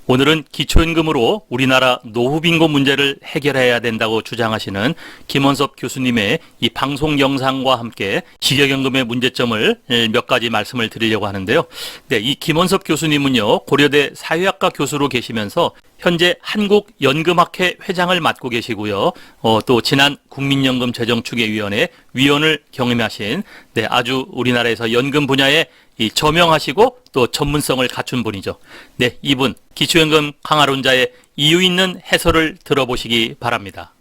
오늘은 기초연금으로 우리나라 노후빈고 문제를 해결해야 된다고 주장하시는 김원섭 교수님의 이 방송 영상과 함께 직역연금의 문제점을 몇 가지 말씀을 드리려고 하는데요. 네, 이 김원섭 교수님은요, 고려대 사회학과 교수로 계시면서 현재 한국연금학회 회장을 맡고 계시고요. 또 지난 국민연금재정추계위원회 위원을 경험하신 아주 우리나라에서 연금 분야에 이 저명하시고 또 전문성을 갖춘 분이죠. 네, 이분 기초연금 강화론자의 이유 있는 해설을 들어보시기 바랍니다.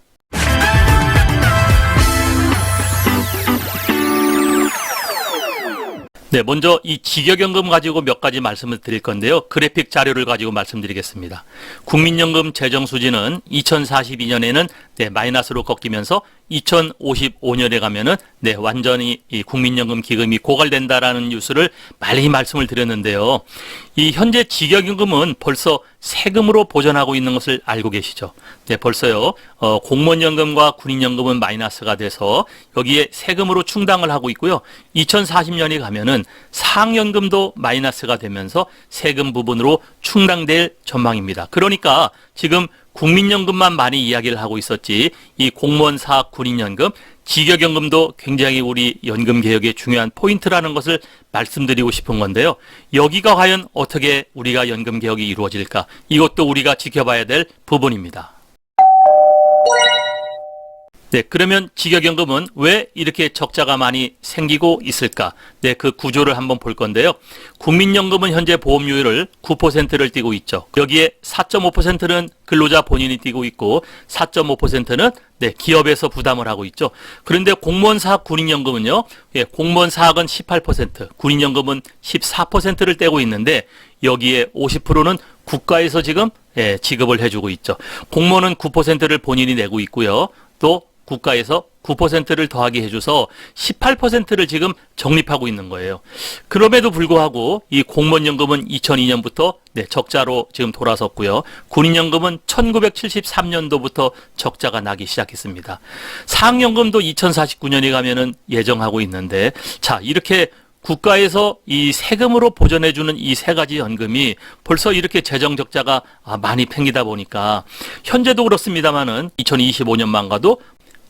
네, 먼저 이 직역연금 가지고 몇 가지 말씀을 드릴 건데요. 그래픽 자료를 가지고 말씀드리겠습니다. 국민연금 재정수지는 2042년에는 마이너스로 꺾이면서 2055년에 가면은 완전히 이 국민연금 기금이 고갈된다라는 뉴스를 많이 말씀을 드렸는데요. 이 현재 직역연금은 벌써 세금으로 보전하고 있는 것을 알고 계시죠? 네, 벌써요. 공무원연금과 군인연금은 마이너스가 돼서 여기에 세금으로 충당을 하고 있고요. 2040년이 가면은 사학연금도 마이너스가 되면서 세금 부분으로 충당될 전망입니다. 그러니까 지금 국민연금만 많이 이야기를 하고 있었지 이 공무원, 사학, 군인연금, 직역연금도 굉장히 우리 연금개혁의 중요한 포인트라는 것을 말씀드리고 싶은 건데요. 여기가 과연 어떻게 우리가 연금개혁이 이루어질까? 이것도 우리가 지켜봐야 될 부분입니다. 네, 그러면 직역연금은 왜 이렇게 적자가 많이 생기고 있을까? 네, 그 구조를 한번 볼 건데요. 국민연금은 현재 보험료율을 9%를 띄고 있죠. 여기에 4.5%는 근로자 본인이 띄고 있고 4.5%는 기업에서 부담을 하고 있죠. 그런데 공무원 사학 군인연금은요. 공무원 사학은 18%, 군인연금은 14%를 떼고 있는데 여기에 50%는 국가에서 지금 지급을 해주고 있죠. 공무원은 9%를 본인이 내고 있고요. 또 국가에서 9%를 더하게 해줘서 18%를 지금 적립하고 있는 거예요. 그럼에도 불구하고 이 공무원연금은 2002년부터 적자로 지금 돌아섰고요. 군인연금은 1973년도부터 적자가 나기 시작했습니다. 사학연금도 2049년에 가면은 예정하고 있는데, 자, 이렇게 국가에서 이 세금으로 보전해주는 이 세 가지 연금이 벌써 이렇게 재정 적자가 많이 팽기다 보니까 현재도 그렇습니다만은 2025년만 가도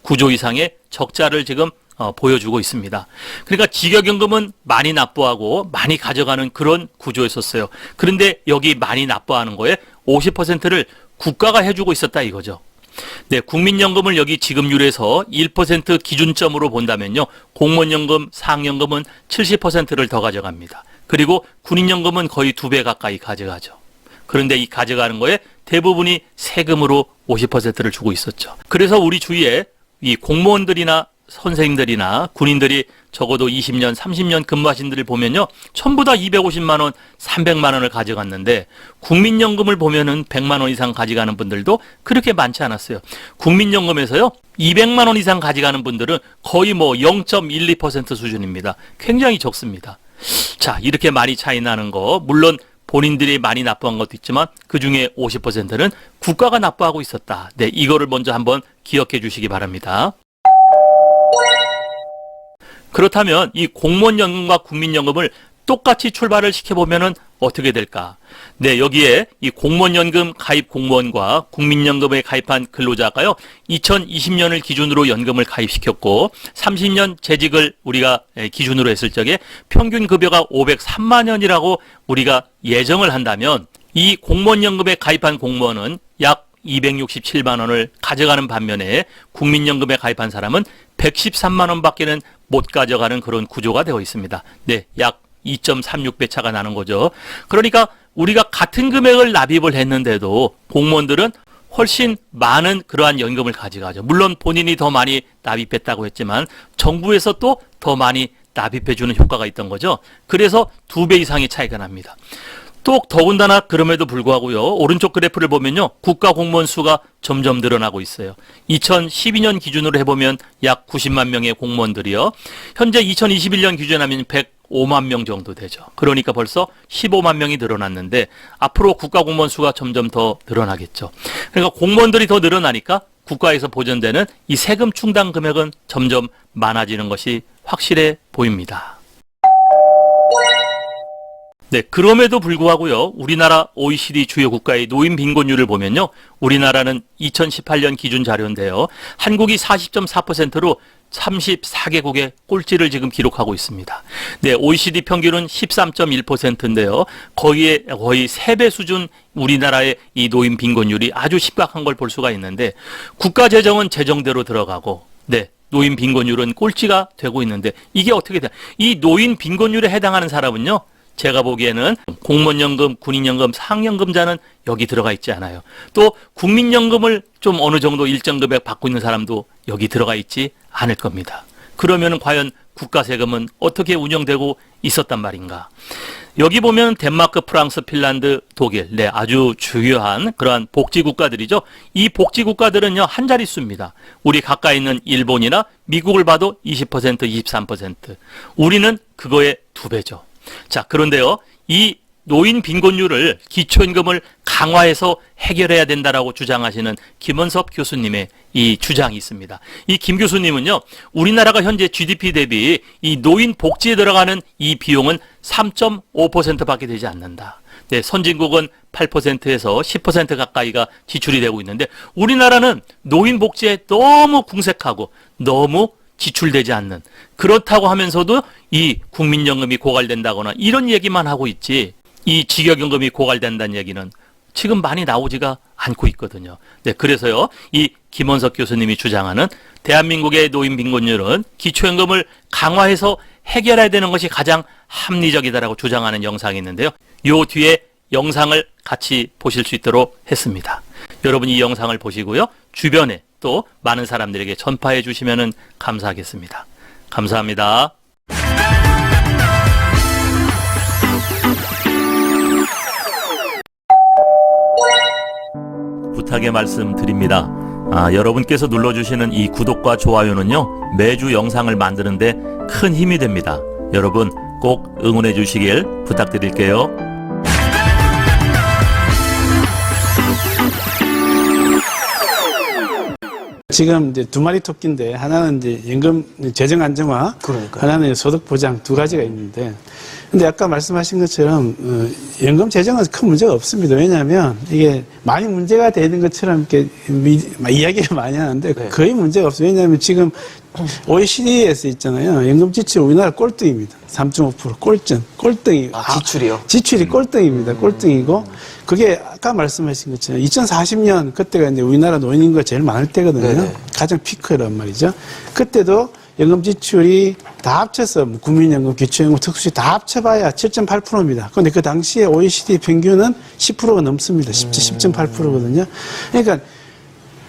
9조 이상의 적자를 지금 보여주고 있습니다. 그러니까 직역연금은 많이 납부하고 많이 가져가는 그런 구조였었어요. 그런데 여기 많이 납부하는 거에 50%를 국가가 해주고 있었다 이거죠. 네, 국민연금을 여기 지급률에서 1% 기준점으로 본다면요. 공무원연금, 사학연금은 70%를 더 가져갑니다. 그리고 군인연금은 거의 2배 가까이 가져가죠. 그런데 이 가져가는 거에 대부분이 세금으로 50%를 주고 있었죠. 그래서 우리 주위에 이 공무원들이나 선생님들이나 군인들이 적어도 20년, 30년 근무하신 분들을 보면요. 전부 다 250만 원, 300만 원을 가져갔는데 국민연금을 보면은 100만 원 이상 가져가는 분들도 그렇게 많지 않았어요. 국민연금에서요. 200만 원 이상 가져가는 분들은 거의 0.12% 수준입니다. 굉장히 적습니다. 자, 이렇게 많이 차이 나는 거 물론 본인들이 많이 납부한 것도 있지만 그중에 50%는 국가가 납부하고 있었다. 네, 이거를 먼저 한번 기억해 주시기 바랍니다. 그렇다면 이 공무원연금과 국민연금을 똑같이 출발을 시켜보면은 어떻게 될까? 네, 여기에 이 공무원연금 가입 공무원과 국민연금에 가입한 근로자가요, 2020년을 기준으로 연금을 가입시켰고, 30년 재직을 우리가 기준으로 했을 적에 평균 급여가 503만 원이라고 우리가 예정을 한다면, 이 공무원연금에 가입한 공무원은 약 267만 원을 가져가는 반면에 국민연금에 가입한 사람은 113만 원밖에는 못 가져가는 그런 구조가 되어 있습니다. 네, 약 2.36배 차가 나는 거죠. 그러니까 우리가 같은 금액을 납입을 했는데도 공무원들은 훨씬 많은 그러한 연금을 가져가죠. 물론 본인이 더 많이 납입했다고 했지만 정부에서 또 더 많이 납입해주는 효과가 있던 거죠. 그래서 2배 이상의 차이가 납니다. 또 더군다나 그럼에도 불구하고요. 오른쪽 그래프를 보면요. 국가 공무원 수가 점점 늘어나고 있어요. 2012년 기준으로 해보면 약 90만 명의 공무원들이요. 현재 2021년 기준하면 105만 명 정도 되죠. 그러니까 벌써 15만 명이 늘어났는데 앞으로 국가 공무원 수가 점점 더 늘어나겠죠. 그러니까 공무원들이 더 늘어나니까 국가에서 보전되는 이 세금 충당 금액은 점점 많아지는 것이 확실해 보입니다. 네, 그럼에도 불구하고요, 우리나라 OECD 주요 국가의 노인 빈곤율을 보면요, 우리나라는 2018년 기준 자료인데요, 한국이 40.4%로 34개국의 꼴찌를 지금 기록하고 있습니다. 네, OECD 평균은 13.1%인데요, 거의 3배 수준 우리나라의 이 노인 빈곤율이 아주 심각한 걸 볼 수가 있는데, 국가 재정은 재정대로 들어가고, 네, 노인 빈곤율은 꼴찌가 되고 있는데, 이게 어떻게 돼? 이 노인 빈곤율에 해당하는 사람은요, 제가 보기에는 공무원연금, 군인연금, 상연금자는 여기 들어가 있지 않아요. 또 국민연금을 좀 어느 정도 일정 금액 받고 있는 사람도 여기 들어가 있지 않을 겁니다. 그러면 과연 국가 세금은 어떻게 운영되고 있었단 말인가? 여기 보면 덴마크, 프랑스, 핀란드, 독일, 네, 아주 중요한 그러한 복지 국가들이죠. 이 복지 국가들은요, 한 자릿수입니다. 우리 가까이 있는 일본이나 미국을 봐도 20%, 23%. 우리는 그거의 2배죠. 자, 그런데요, 이 노인 빈곤율을 기초임금을 강화해서 해결해야 된다라고 주장하시는 김원섭 교수님의 이 주장이 있습니다. 이 김 교수님은요, 우리나라가 현재 GDP 대비 이 노인 복지에 들어가는 이 비용은 3.5%밖에 되지 않는다. 네, 선진국은 8%에서 10% 가까이가 지출이 되고 있는데, 우리나라는 노인 복지에 너무 궁색하고 너무 지출되지 않는, 그렇다고 하면서도 이 국민연금이 고갈된다거나 이런 얘기만 하고 있지, 이 직역연금이 고갈된다는 얘기는 지금 많이 나오지가 않고 있거든요. 네, 그래서요, 이 김원석 교수님이 주장하는 대한민국의 노인 빈곤율은 기초연금을 강화해서 해결해야 되는 것이 가장 합리적이다라고 주장하는 영상이 있는데요, 요 뒤에 영상을 같이 보실 수 있도록 했습니다. 여러분 이 영상을 보시고요, 주변에 또 많은 사람들에게 전파해 주시면 감사하겠습니다. 감사합니다. 부탁의 말씀 드립니다. 여러분께서 눌러주시는 이 구독과 좋아요는요, 매주 영상을 만드는데 큰 힘이 됩니다. 여러분 꼭 응원해 주시길 부탁드릴게요. 지금 이제 2마리 토끼인데, 하나는 이제 연금 재정 안정화, 하나는 소득 보장, 2가지가 있는데, 근데 아까 말씀하신 것처럼 연금 재정은 큰 문제가 없습니다. 왜냐하면 이게 많이 문제가 되는 것처럼 이렇게 이야기를 많이 하는데 거의 문제가 없어요. 왜냐하면 지금 OECD에서 있잖아요, 연금 지출 우리나라 꼴등입니다. 3.5% 꼴등이. 지출이요? 지출이 꼴등입니다. 꼴등이고, 그게 아까 말씀하신 것처럼 2040년 그때가 이제 우리나라 노인 인구가 제일 많을 때거든요. 네네. 가장 피크란 말이죠. 그때도 연금 지출이 다 합쳐서 국민연금, 기초연금, 특수시 다 합쳐봐야 7.8%입니다. 그런데 그 당시에 OECD 평균은 10%가 넘습니다. 10.8%거든요. 그러니까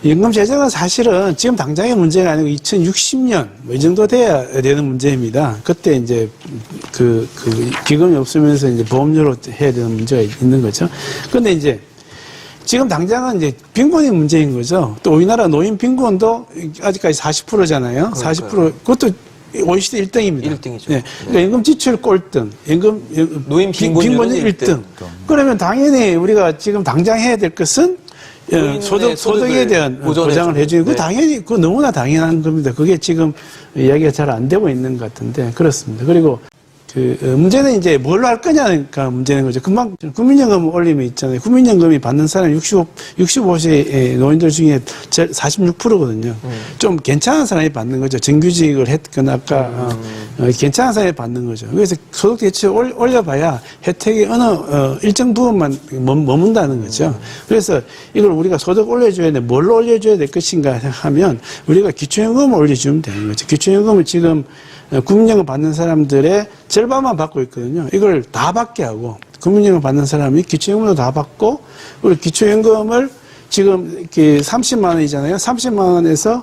연금 재정은 사실은 지금 당장의 문제가 아니고 2060년 뭐 이 정도 돼야 되는 문제입니다. 그때 이제 그 기금이 없으면서 이제 보험료로 해야 되는 문제가 있는 거죠. 그런데 이제 지금 당장은 이제 빈곤이 문제인 거죠. 또 우리나라 노인 빈곤도 아직까지 40%잖아요. 40%, 그것도 OECD 1등입니다. 1등이죠. 네. 그러니까 연금 지출 꼴등, 노인 빈곤율은 1등. 그러면 당연히 우리가 지금 당장 해야 될 것은 소득에 대한 보장을 해주는, 그 당연히, 그 너무나 당연한 겁니다. 그게 지금 이야기가 잘 안 되고 있는 것 같은데, 그렇습니다. 그리고 문제는 이제 뭘로 할 거냐가 문제는 거죠. 금방 국민연금 올리면 있잖아요. 국민연금이 받는 사람이 65세 노인들 중에 46%거든요. 좀 괜찮은 사람이 받는 거죠. 정규직을 했거나 아까 괜찮은 사람이 받는 거죠. 그래서 소득 대출 올려봐야 혜택이 어느 일정 부분만 머문다는 거죠. 그래서 이걸 우리가 소득 올려줘야 돼. 뭘로 올려줘야 될 것인가 하면 우리가 기초연금을 올려주면 되는 거죠. 기초연금을 지금 국민연금 받는 사람들의 절반만 받고 있거든요. 이걸 다 받게 하고, 국민연금 받는 사람이 기초연금도 다 받고, 그리고 기초연금을 지금 이렇게 30만 원이잖아요. 30만 원에서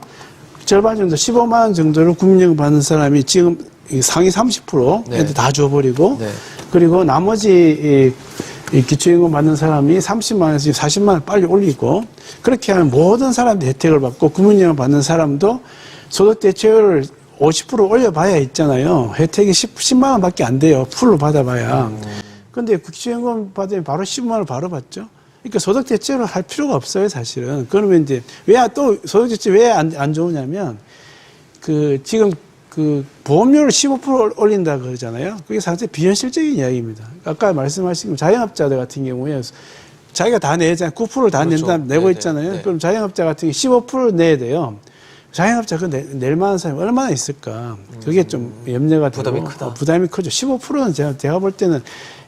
절반 정도, 15만 원 정도를 국민연금 받는 사람이 지금 상위 30%한테 다 줘버리고, 그리고 나머지 이 기초연금 받는 사람이 30만 원에서 40만 원 빨리 올리고, 그렇게 하면 모든 사람들이 혜택을 받고, 국민연금 받는 사람도 소득 대체율을 50% 올려봐야 있잖아요. 혜택이 10만 원밖에 안 돼요. 풀로 받아봐야. 근데 기초연금 받으면 바로 10만 원을 바로 받죠. 그러니까 소득 대체를 할 필요가 없어요, 사실은. 그러면 이제 왜 또 소득 대체 왜 안 좋으냐면, 지금 그 보험료를 15% 올린다 그러잖아요. 그게 상당히 비현실적인 이야기입니다. 아까 말씀하신 자영업자들 같은 경우에 자기가 다 내잖아요. 9%를 다 그렇죠. 낸다 내고 네네. 있잖아요. 네. 그럼 자영업자 같은 경우 15% 내야 돼요. 자영업자 그 낼 만한 사람이 얼마나 있을까? 그게 좀 염려가 되고 부담이 크다. 부담이 크죠. 15%는 제가 볼 때는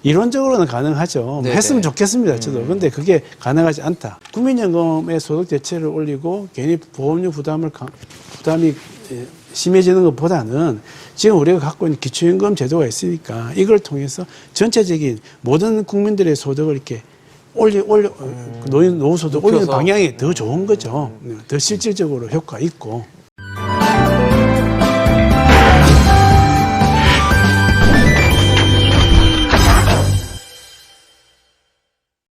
이론적으로는 가능하죠. 네네. 했으면 좋겠습니다. 저도. 근데 그게 가능하지 않다. 국민연금의 소득 대체를 올리고 괜히 보험료 부담이 심해지는 것보다는 지금 우리가 갖고 있는 기초연금 제도가 있으니까 이걸 통해서 전체적인 모든 국민들의 소득을 이렇게 노후소득 올리는 높여서. 방향이 더 좋은 거죠. 더 실질적으로 효과 있고.